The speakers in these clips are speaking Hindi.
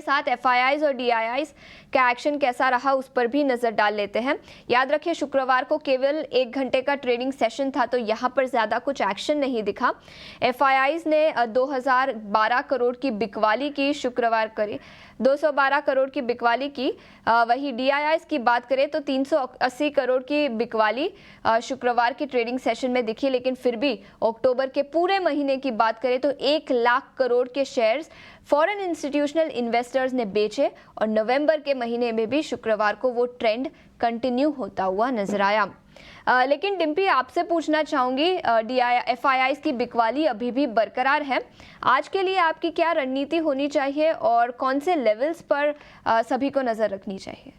साथ एफआईआईज और डीआईआईज का एक्शन कैसा रहा उस पर भी नजर डाल लेते हैं। याद रखिए शुक्रवार को केवल 1 घंटे का ट्रेडिंग सेशन था, तो यहाँ पर ज्यादा कुछ एक्शन नहीं दिखा। एफआईआईज ने 2012 करोड़ की बिकवाली की शुक्रवार करी, 212 करोड़ की बिकवाली की। वही डीआईआईज की बात करें तो 380 करोड़ की बिकवाली शुक्रवार के ट्रेडिंग सेशन में दिखी। लेकिन फिर भी अक्टूबर के पूरे महीने की बात करें तो 1 लाख करोड़ के शेयर्स फॉरेन इंस्टीट्यूशनल इन्वेस्टर्स ने बेचे और नवंबर के महीने में भी शुक्रवार को वो ट्रेंड कंटिन्यू होता हुआ नजर आया। लेकिन डिम्पी, आपसे पूछना चाहूंगी, एफआईआईज की बिकवाली अभी भी बरकरार है। आज के लिए आपकी क्या रणनीति होनी चाहिए और कौन से लेवल्स पर सभी को नजर रखनी चाहिए?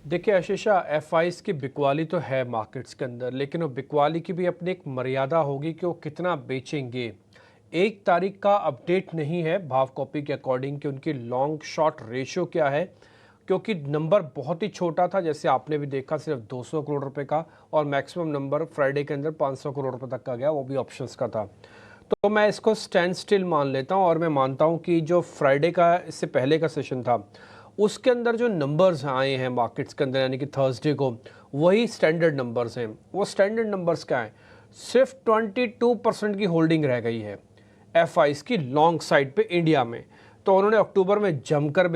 देखिए आशीषा, एफआईआईज की बिकवाली तो है मार्केट्स के अंदर, लेकिन वो बिकवाली की भी अपनी एक मर्यादा होगी कि वो कितना बेचेंगे। 1 तारीख का अपडेट नहीं है भाव कॉपी के अकॉर्डिंग कि उनकी लॉन्ग शॉर्ट रेशियो क्या है, क्योंकि नंबर बहुत ही छोटा था, जैसे आपने भी देखा सिर्फ 200 करोड़ रुपए का, और मैक्सिमम नंबर फ्राइडे के अंदर 500 करोड़ रुपए तक का गया, वो भी ऑप्शंस का था। तो मैं इसको स्टैंड स्टिल मान लेता हूँ और मैं मानता हूँ कि जो फ्राइडे का इससे पहले का सेशन था उसके अंदर जो नंबर्स आए हैं मार्केट्स के अंदर, यानी कि थर्सडे को, वही स्टैंडर्ड नंबर्स हैं। वो स्टैंडर्ड नंबर्स क्या हैं? सिर्फ 22% की होल्डिंग रह गई है एफआईआईज की लॉन्ग साइड पे इंडिया में। तो उन्होंने अक्टूबर में जमकर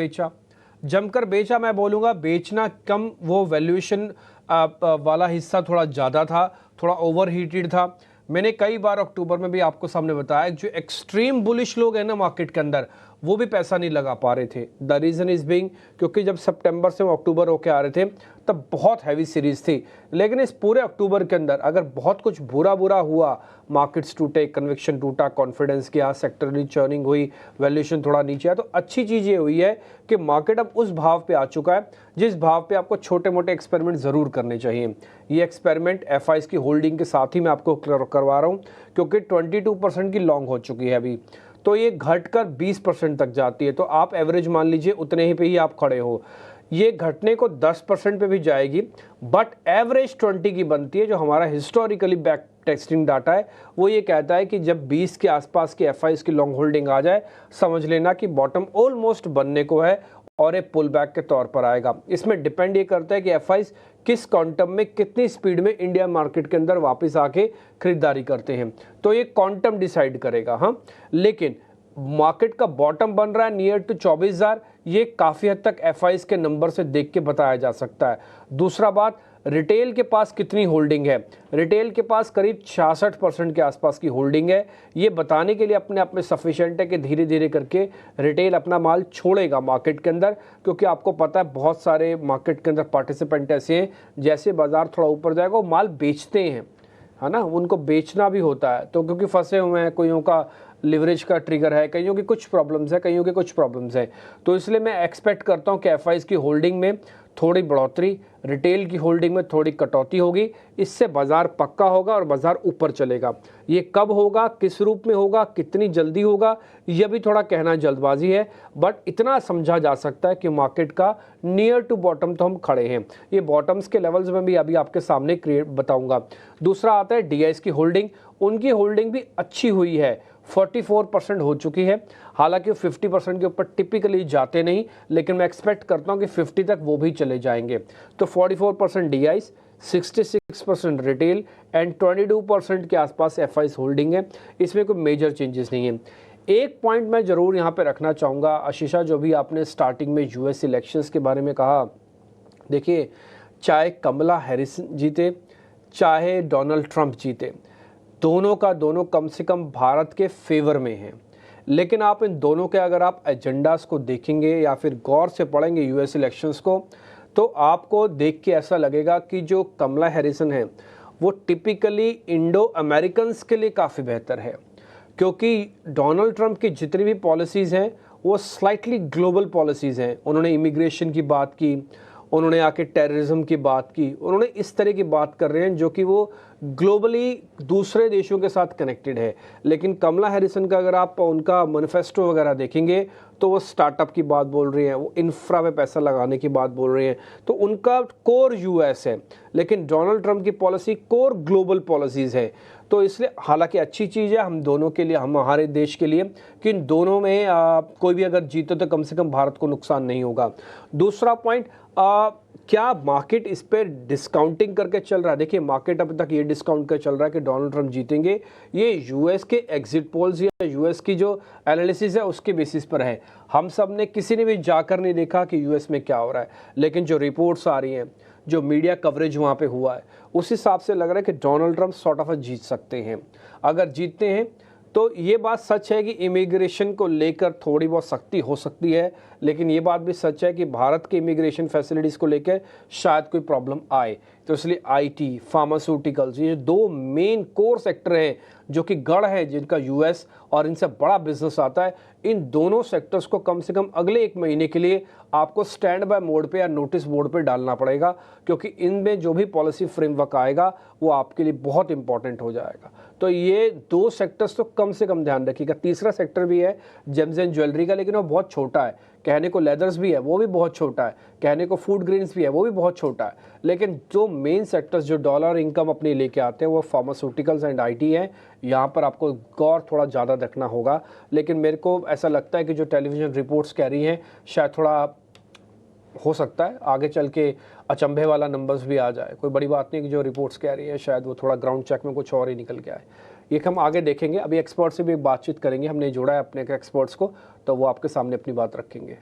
बेचा, मैं बोलूँगा बेचना कम, वो वैल्यूएशन वाला हिस्सा थोड़ा ज़्यादा था, थोड़ा ओवर हीटेड था। मैंने कई बार अक्टूबर में भी आपको सामने बताया, जो एक्सट्रीम बुलिश लोग हैं ना मार्केट के अंदर, वो भी पैसा नहीं लगा पा रहे थे। द रीज़न इज बीइंग क्योंकि जब सितंबर से वो अक्टूबर होके आ रहे थे तब बहुत हैवी सीरीज थी। लेकिन इस पूरे अक्टूबर के अंदर अगर बहुत कुछ बुरा हुआ, मार्केट्स टूटे, कन्विक्शन टूटा, कॉन्फिडेंस गया, सेक्टरली चर्निंग हुई, वैल्यूएशन थोड़ा नीचे आया, तो अच्छी चीज़ ये हुई है कि मार्केट अब उस भाव पे आ चुका है जिस भाव पे आपको छोटे मोटे एक्सपेरिमेंट ज़रूर करने चाहिए। ये एक्सपेरिमेंट एफआईआईज की होल्डिंग के साथ ही मैं आपको करवा रहा हूँ, क्योंकि 22% की लॉन्ग हो चुकी है अभी, तो ये घटकर 20% तक जाती है। तो आप एवरेज मान लीजिए उतने ही पे ही आप खड़े हो। ये घटने को 10% पे भी जाएगी, बट एवरेज 20 की बनती है। जो हमारा हिस्टोरिकली बैक टेस्टिंग डाटा है वो ये कहता है कि जब 20 के आसपास की एफआईआईज की लॉन्ग होल्डिंग आ जाए, समझ लेना कि बॉटम ऑलमोस्ट बनने को है और एक पुल बैक के तौर पर आएगा। इसमें डिपेंड ये करता है कि एफआईआईज किस क्वांटम में, कितनी स्पीड में इंडिया मार्केट के अंदर वापस आके खरीदारी करते हैं, तो ये क्वांटम डिसाइड करेगा। हाँ, लेकिन मार्केट का बॉटम बन रहा है नियर टू 24,000, ये काफ़ी हद तक एफआईआईज के नंबर से देख के बताया जा सकता है। दूसरा बात, रिटेल के पास कितनी होल्डिंग है? रिटेल के पास करीब 66% के आसपास की होल्डिंग है। ये बताने के लिए अपने आप में सफिशिएंट है कि धीरे धीरे करके रिटेल अपना माल छोड़ेगा मार्केट के अंदर, क्योंकि आपको पता है बहुत सारे मार्केट के अंदर पार्टिसिपेंट ऐसे हैं, जैसे बाजार थोड़ा ऊपर जाएगा वो माल बेचते हैं, है ना, उनको बेचना भी होता है। तो क्योंकि फंसे हुए हैं, कोईयों का लिवरेज का ट्रिगर है, कईयों की कुछ प्रॉब्लम्स है, कईयों के कुछ प्रॉब्लम्स है, तो इसलिए मैं एक्सपेक्ट करता हूं कि एफआईआईज की होल्डिंग में थोड़ी बढ़ोतरी, रिटेल की होल्डिंग में थोड़ी कटौती होगी। इससे बाजार पक्का होगा और बाजार ऊपर चलेगा। ये कब होगा, किस रूप में होगा, कितनी जल्दी होगा, यह भी थोड़ा कहना जल्दबाजी है, बट इतना समझा जा सकता है कि मार्केट का नियर टू बॉटम तो हम खड़े हैं। ये बॉटम्स के लेवल्स में भी अभी आपके सामने क्रिएट बताऊंगा। दूसरा आता है डीआईआईज की होल्डिंग। उनकी होल्डिंग भी अच्छी हुई है, 44% हो चुकी है। हालांकि 50% के ऊपर टिपिकली जाते नहीं, लेकिन मैं एक्सपेक्ट करता हूं कि 50 तक वो भी चले जाएंगे। तो 44% डीआईआईज, 66% रिटेल एंड 22% के आसपास एफआईआईज होल्डिंग है। इसमें कोई मेजर चेंजेस नहीं है। एक पॉइंट मैं ज़रूर यहाँ पे रखना चाहूँगा आशीषा, जो भी आपने स्टार्टिंग में यूएस इलेक्शंस के बारे में कहा, देखिए चाहे कमला हैरिस जीते चाहे डोनाल्ड ट्रंप जीते, दोनों का दोनों कम से कम भारत के फेवर में हैं। लेकिन आप इन दोनों के अगर आप एजेंडास को देखेंगे या फिर गौर से पढ़ेंगे यूएस इलेक्शंस को, तो आपको देख के ऐसा लगेगा कि जो कमला हैरिसन है वो टिपिकली इंडो अमेरिकन्स के लिए काफ़ी बेहतर है, क्योंकि डोनाल्ड ट्रंप की जितनी भी पॉलिसीज़ हैं वो स्लाइटली ग्लोबल पॉलिसीज़ हैं। उन्होंने इमिग्रेशन की बात की, उन्होंने आके टेररिज्म की बात की, उन्होंने इस तरह की बात कर रहे हैं जो कि वो ग्लोबली दूसरे देशों के साथ कनेक्टेड है। लेकिन कमला हैरिसन का अगर आप उनका मैनिफेस्टो वगैरह देखेंगे तो वो स्टार्टअप की बात बोल रही हैं, वो इंफ्रा में पैसा लगाने की बात बोल रही हैं, तो उनका कोर यूएस है। लेकिन डोनाल्ड ट्रंप की पॉलिसी कोर ग्लोबल पॉलिसीज़ है। तो इसलिए हालांकि अच्छी चीज़ है हम दोनों के लिए, हम हमारे देश के लिए, कि इन दोनों में कोई भी अगर जीते तो कम से कम भारत को नुकसान नहीं होगा। दूसरा पॉइंट, क्या मार्केट इस पर डिस्काउंटिंग करके चल रहा है? देखिए मार्केट अभी तक ये डिस्काउंट कर चल रहा है कि डोनाल्ड ट्रंप जीतेंगे। ये यूएस के एग्जिट पोल्स या यूएस की जो एनालिसिस है उसके बेसिस पर है। हम सब ने, किसी ने भी जाकर नहीं देखा कि यूएस में क्या हो रहा है, लेकिन जो रिपोर्ट्स आ रही हैं, जो मीडिया कवरेज वहाँ पे हुआ है, उस हिसाब से लग रहा है कि डोनाल्ड ट्रंप सॉर्ट ऑफ जीत सकते हैं। अगर जीतते हैं तो ये बात सच है कि इमिग्रेशन को लेकर थोड़ी बहुत सख्ती हो सकती है, लेकिन ये बात भी सच है कि भारत के इमिग्रेशन फैसिलिटीज़ को लेकर शायद कोई प्रॉब्लम आए। तो इसलिए आईटी, फार्मास्यूटिकल्स, ये दो मेन कोर सेक्टर हैं जो कि गढ़ है जिनका यूएस और इनसे बड़ा बिजनेस आता है। इन दोनों सेक्टर्स को कम से कम अगले 1 महीने के लिए आपको स्टैंड बाय मोड पे या नोटिस बोर्ड पे डालना पड़ेगा, क्योंकि इनमें जो भी पॉलिसी फ्रेमवर्क आएगा वो आपके लिए बहुत इंपॉर्टेंट हो जाएगा। तो ये 2 सेक्टर्स तो कम से कम ध्यान रखिएगा। तीसरा सेक्टर भी है जेम्स एंड ज्वेलरी का, लेकिन वो बहुत छोटा है। कहने को लेदर्स भी है, वो भी बहुत छोटा है। कहने को फूड ग्रेन्स भी है, वो भी बहुत छोटा है। लेकिन जो मेन सेक्टर्स जो डॉलर इनकम अपनी लेके आते हैं वो फार्मास्यूटिकल्स एंड आईटी हैं। यहाँ पर आपको गौर थोड़ा ज़्यादा रखना होगा। लेकिन मेरे को ऐसा लगता है कि जो टेलीविज़न रिपोर्ट्स कह रही हैं, शायद थोड़ा हो सकता है आगे चल के अचंभे वाला नंबर्स भी आ जाए। कोई बड़ी बात नहीं कि जो रिपोर्ट्स कह रही है शायद वो थोड़ा ग्राउंड चेक में कुछ और ही निकल के आए। ये हम आगे देखेंगे। अभी एक्सपर्ट से भी बातचीत करेंगे, हमने जोड़ा है अपने एक्सपर्ट्स को, तो वो आपके सामने अपनी बात रखेंगे।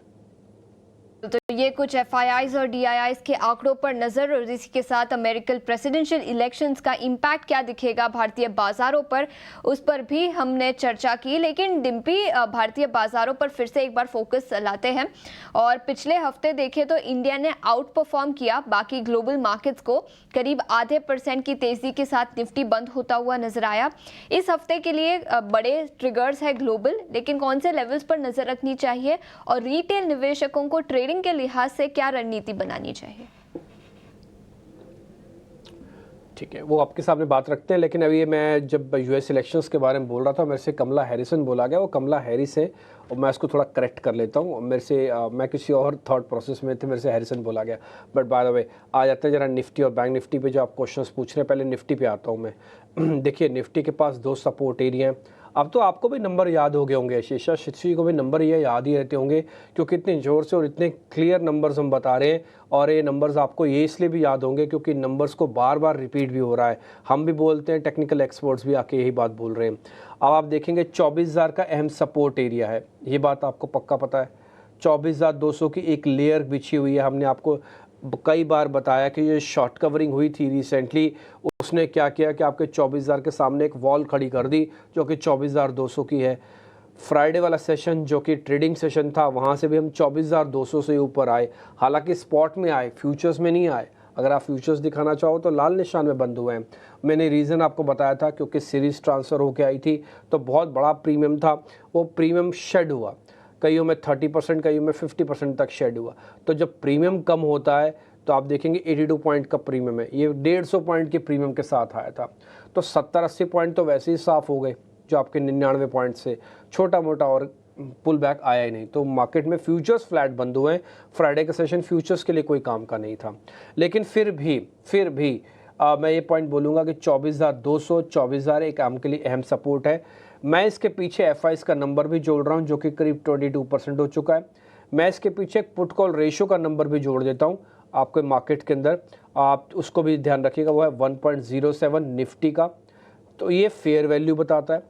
तो ये कुछ एफआईआईज और डीआईआईज के आंकड़ों पर नजर, और इसी के साथ अमेरिकन प्रेसिडेंशियल इलेक्शंस का इम्पैक्ट क्या दिखेगा भारतीय बाजारों पर, उस पर भी हमने चर्चा की। लेकिन डिम्पी, भारतीय बाजारों पर फिर से एक बार फोकस लाते हैं। और पिछले हफ्ते देखें तो इंडिया ने आउट परफॉर्म किया बाकी ग्लोबल मार्केट्स को। करीब आधे % की तेजी के साथ निफ्टी बंद होता हुआ नजर आया। इस हफ्ते के लिए बड़े ट्रिगर्स है ग्लोबल, लेकिन कौन से लेवल्स पर नजर रखनी चाहिए और रिटेल निवेशकों को ट्रेडिंग के लिहाज से क्या रणनीति बनानी चाहिए? ठीक है, वो आपके सामने बात रखते हैं। लेकिन अभी मैं जब यूएस इलेक्शंस के बारे में बोल रहा था, मेरे से कमला हैरिसन बोला गया। वो कमला हैरिस है और मैं इसको थोड़ा करेक्ट कर लेता हूँ। मेरे से मैं किसी और थॉट प्रोसेस में थे, मेरे से हैरिसन बोला गया। बट बाय द वे आ जाते हैं जरा निफ्टी और बैंक निफ्टी पे जो आप क्वेश्चंस पूछ रहे हैं। पहले निफ्टी पे आता हूँ मैं। देखिए निफ्टी के पास 2 सपोर्ट एरिया हैं। अब तो आपको भी नंबर याद हो गए होंगे, शीशा शिक्षी को भी नंबर ये याद ही रहते होंगे, क्योंकि इतने ज़ोर से और इतने क्लियर नंबर्स हम बता रहे हैं। और ये नंबर्स आपको ये इसलिए भी याद होंगे क्योंकि नंबर्स को बार बार रिपीट भी हो रहा है। हम भी बोलते हैं, टेक्निकल एक्सपर्ट्स भी आके यही बात बोल रहे हैं। अब आप देखेंगे 24,000 का अहम सपोर्ट एरिया है, ये बात आपको पक्का पता है। 24,200 की एक लेयर बिछी हुई है। हमने आपको कई बार बताया कि ये शॉर्ट कवरिंग हुई थी रिसेंटली, उसने क्या किया कि आपके 24,000 के सामने एक वॉल खड़ी कर दी जो कि 24,200 की है। फ्राइडे वाला सेशन जो कि ट्रेडिंग सेशन था, वहाँ से भी हम 24,200 से ऊपर आए। हालांकि स्पॉट में आए, फ्यूचर्स में नहीं आए। अगर आप फ्यूचर्स दिखाना चाहो तो लाल निशान में बंद हुए हैं। मैंने रीज़न आपको बताया था, क्योंकि सीरीज़ ट्रांसफ़र होके आई थी तो बहुत बड़ा प्रीमियम था। वो प्रीमियम शेड हुआ, कईयों में 30%, कईयों में 50% तक शेड हुआ। तो जब प्रीमियम कम होता है तो आप देखेंगे 82 पॉइंट का प्रीमियम है, ये 150 पॉइंट के प्रीमियम के साथ आया था। तो 70-80 पॉइंट तो वैसे ही साफ़ हो गए, जो आपके 99 पॉइंट से छोटा मोटा और पुल बैक आया ही नहीं। तो मार्केट में फ्यूचर्स फ्लैट बंद हुए हैं। फ्राइडे का सेशन फ्यूचर्स के लिए कोई काम का नहीं था। लेकिन फिर भी मैं ये पॉइंट बोलूँगा कि 24,200, 24,000 एक आम के लिए अहम सपोर्ट है। मैं इसके पीछे एफआईस का नंबर भी जोड़ रहा हूँ जो कि करीब 22% हो चुका है। मैं इसके पीछे एक पुट कॉल रेशियो का नंबर भी जोड़ देता हूँ आपके मार्केट के अंदर, आप उसको भी ध्यान रखिएगा। वो है 1.07 निफ्टी का। तो ये फेयर वैल्यू बताता है।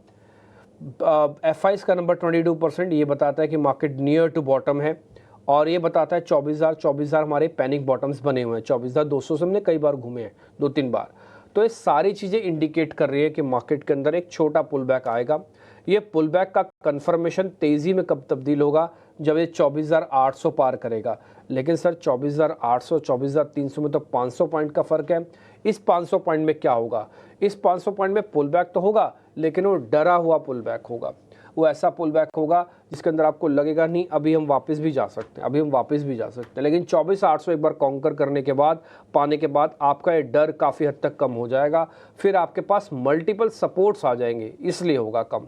एफआईस का नंबर 22%, ये बताता है कि मार्केट नियर टू बॉटम है। और ये बताता है 24,000 हमारे पैनिक बॉटम्स बने हुए हैं। 24,200 से हमने कई बार घूमे हैं, 2-3 बार। तो ये सारी चीज़ें इंडिकेट कर रही है कि मार्केट के अंदर एक छोटा पुल बैक आएगा। ये पुल बैक का कन्फर्मेशन तेज़ी में कब तब्दील होगा? जब ये 24,800 पार करेगा। लेकिन सर 24,800, 24,300 में तो 500 पॉइंट का फ़र्क है। इस 500 पॉइंट में क्या होगा? इस 500 पॉइंट में पुल बैक तो होगा, लेकिन वो डरा हुआ पुल बैक होगा। वो ऐसा पुल बैक होगा जिसके अंदर आपको लगेगा नहीं अभी हम वापस भी जा सकते हैं, लेकिन 24,800 एक बार कॉन्कर करने के बाद, पाने के बाद आपका ये डर काफ़ी हद तक कम हो जाएगा। फिर आपके पास मल्टीपल सपोर्ट्स आ जाएंगे, इसलिए होगा कम।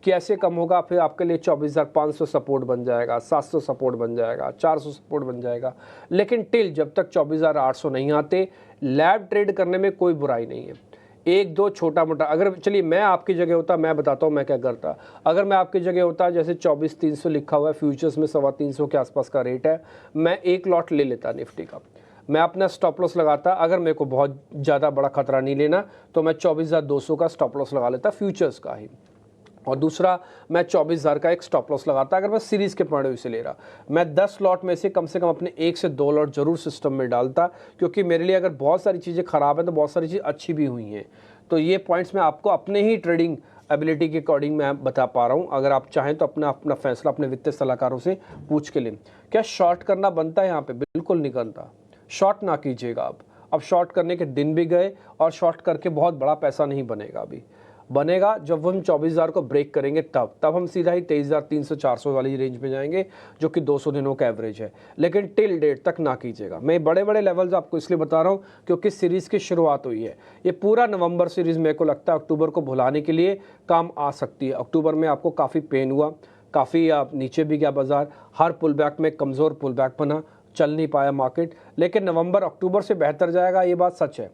कैसे कम होगा? फिर आपके लिए 24,500 सपोर्ट बन जाएगा, 700 सपोर्ट बन जाएगा, 400 सपोर्ट बन जाएगा। लेकिन टिल जब तक 24,800 नहीं आते, लैब ट्रेड करने में कोई बुराई नहीं है। एक दो छोटा मोटा, अगर चलिए मैं आपकी जगह होता, मैं बताता हूँ मैं क्या करता। अगर मैं आपकी जगह होता, जैसे 24,300 लिखा हुआ है, फ्यूचर्स में 325 के आसपास का रेट है, मैं एक लॉट ले लेता निफ्टी का। मैं अपना स्टॉप लॉस लगाता, अगर मेरे को बहुत ज़्यादा बड़ा खतरा नहीं लेना तो मैं 24,200 का स्टॉप लॉस लगा लेता फ्यूचर्स का ही। और दूसरा, मैं 24,000 का एक स्टॉप लॉस लगाता अगर मैं सीरीज़ के पॉइंट ऑफ व्यू से ले रहा। मैं 10 लॉट में से कम अपने 1 से 2 लॉट जरूर सिस्टम में डालता, क्योंकि मेरे लिए अगर बहुत सारी चीज़ें ख़राब हैं तो बहुत सारी चीज़ अच्छी भी हुई हैं। तो ये पॉइंट्स मैं आपको अपने ही ट्रेडिंग एबिलिटी के अकॉर्डिंग मैं बता पा रहा हूँ। अगर आप चाहें तो अपना फैसला अपने वित्तीय सलाहकारों से पूछ के लें। क्या शॉर्ट करना बनता है यहाँ पे? बिल्कुल नहीं बनता। शॉर्ट ना कीजिएगा आप। अब शॉर्ट करने के दिन भी गए और शॉर्ट करके बहुत बड़ा पैसा नहीं बनेगा। अभी बनेगा जब हम 24,000 को ब्रेक करेंगे, तब हम सीधा ही 23,300-400 वाली रेंज में जाएंगे, जो कि 200 दिनों का एवरेज है। लेकिन टिल डेट तक ना कीजिएगा। मैं बड़े बड़े लेवल्स आपको इसलिए बता रहा हूँ क्योंकि सीरीज़ की शुरुआत हुई है। ये पूरा नवंबर सीरीज़ मेरे को लगता है अक्टूबर को भुलाने के लिए काम आ सकती है। अक्टूबर में आपको काफ़ी पेन हुआ, काफ़ी नीचे भी गया बाजार, हर पुल बैक में कमज़ोर पुल बैक बना, चल नहीं पाया मार्केट। लेकिन नवंबर अक्टूबर से बेहतर जाएगा, ये बात सच है।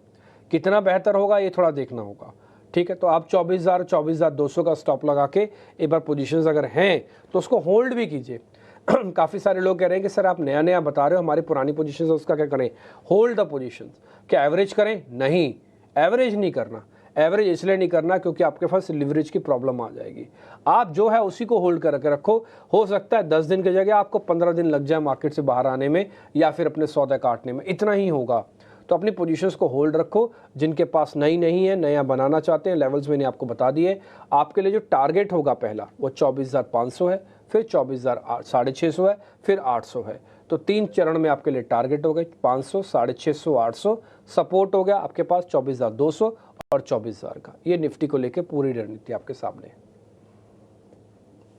कितना बेहतर होगा ये थोड़ा देखना होगा, ठीक है। तो आप 24,200 का स्टॉप लगा के एक बार पोजीशंस अगर हैं तो उसको होल्ड भी कीजिए। काफ़ी सारे लोग कह रहे हैं कि सर आप नया नया बता रहे हो, हमारी पुरानी पोजीशंस है उसका क्या करें? Hold the positions. क्या एवरेज करें? नहीं, एवरेज नहीं करना। एवरेज इसलिए नहीं करना क्योंकि आपके पास लिवरेज की प्रॉब्लम आ जाएगी। आप जो है उसी को होल्ड करके रखो। हो सकता है 10 दिन की जगह आपको 15 दिन लग जाए मार्केट से बाहर आने में या फिर अपने सौदे काटने में, इतना ही होगा। तो अपनी पोजीशंस को होल्ड रखो। जिनके पास नई नहीं है, नया बनाना चाहते हैं, लेवल्स मैंने आपको बता दिए। आपके लिए जो टारगेट होगा पहला वो 24,500 है, फिर 24,650 है, फिर 800 है। तो 3 चरण में आपके लिए टारगेट हो गए, 500, 650, 800। सपोर्ट हो गया आपके पास 24,200 और 24,000 का। ये निफ्टी को लेकर पूरी रणनीति आपके सामने है।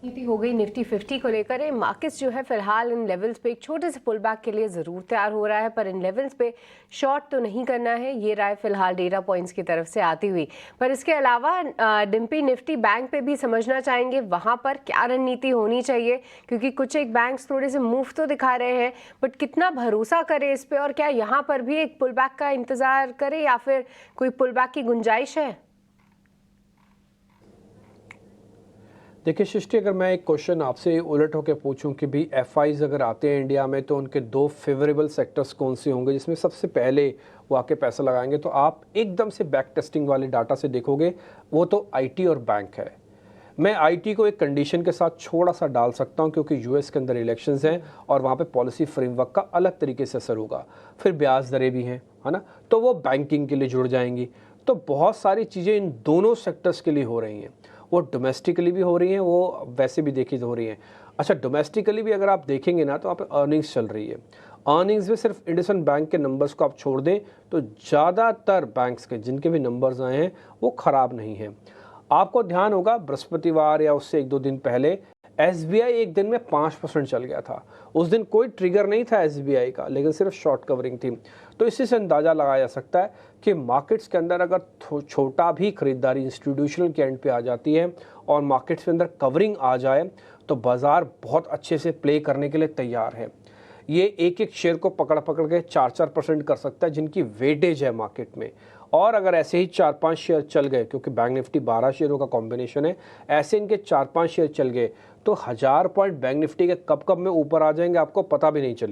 नीति हो गई निफ्टी 50 को लेकर। मार्केट्स जो है फिलहाल इन लेवल्स पे एक छोटे से पुल बैक के लिए ज़रूर तैयार हो रहा है, पर इन लेवल्स पे शॉर्ट तो नहीं करना है, ये राय फिलहाल डेटा पॉइंट्स की तरफ से आती हुई। पर इसके अलावा डिम्पी निफ्टी बैंक पे भी समझना चाहेंगे वहाँ पर क्या रणनीति होनी चाहिए, क्योंकि कुछ एक बैंक्स थोड़े से मूव तो दिखा रहे हैं, बट कितना भरोसा करें इस पर, और क्या यहाँ पर भी एक पुल बैक का इंतज़ार करें या फिर कोई पुल बैक की गुंजाइश है? देखिए सृष्टि, अगर मैं एक क्वेश्चन आपसे उलट होकर पूछूं कि भी एफआईज अगर आते हैं इंडिया में तो उनके 2 फेवरेबल सेक्टर्स कौन से होंगे जिसमें सबसे पहले वो आके पैसा लगाएंगे, तो आप एकदम से बैक टेस्टिंग वाले डाटा से देखोगे वो तो आईटी और बैंक है। मैं आईटी को एक कंडीशन के साथ थोड़ा सा डाल सकता हूं क्योंकि यूएस के अंदर इलेक्शंस हैं और वहाँ पे पॉलिसी फ्रेमवर्क का अलग तरीके से असर होगा। फिर ब्याज दरें भी हैं, है ना, तो वो बैंकिंग के लिए जुड़ जाएंगी। तो बहुत सारी चीज़ें इन दोनों सेक्टर्स के लिए हो रही हैं। वो डोमेस्टिकली भी हो रही हैं, वो वैसे भी देखी हो रही हैं। अच्छा, डोमेस्टिकली भी अगर आप देखेंगे ना तो आप अर्निंग्स चल रही है। अर्निंग्स में सिर्फ इंडसइंड बैंक के नंबर्स को आप छोड़ दें तो ज़्यादातर बैंक्स के जिनके भी नंबर्स आए हैं वो ख़राब नहीं हैं। आपको ध्यान होगा बृहस्पतिवार या उससे 1-2 दिन पहले एसबीआई एक दिन में 5% चल गया था। उस दिन कोई ट्रिगर नहीं था एसबीआई का, लेकिन सिर्फ शॉर्ट कवरिंग थी। तो इसी से अंदाज़ा लगाया जा सकता है कि मार्केट्स के अंदर अगर छोटा भी खरीदारी इंस्टीट्यूशनल के एंड पे आ जाती है और मार्केट्स के अंदर कवरिंग आ जाए तो बाज़ार बहुत अच्छे से प्ले करने के लिए तैयार है। ये एक एक शेयर को पकड़ के 4-4% कर सकता है जिनकी वेटेज है मार्केट में। और अगर ऐसे ही 4-5 शेयर चल गए, क्योंकि बैंक निफ्टी 12 शेयरों का कॉम्बिनेशन है, ऐसे इनके 4-5 शेयर चल गए तो 1000 पॉइंट बैंक निफ्टी के कब में ऊपर आ जाएंगे आपको पता भी नहीं चलेगा।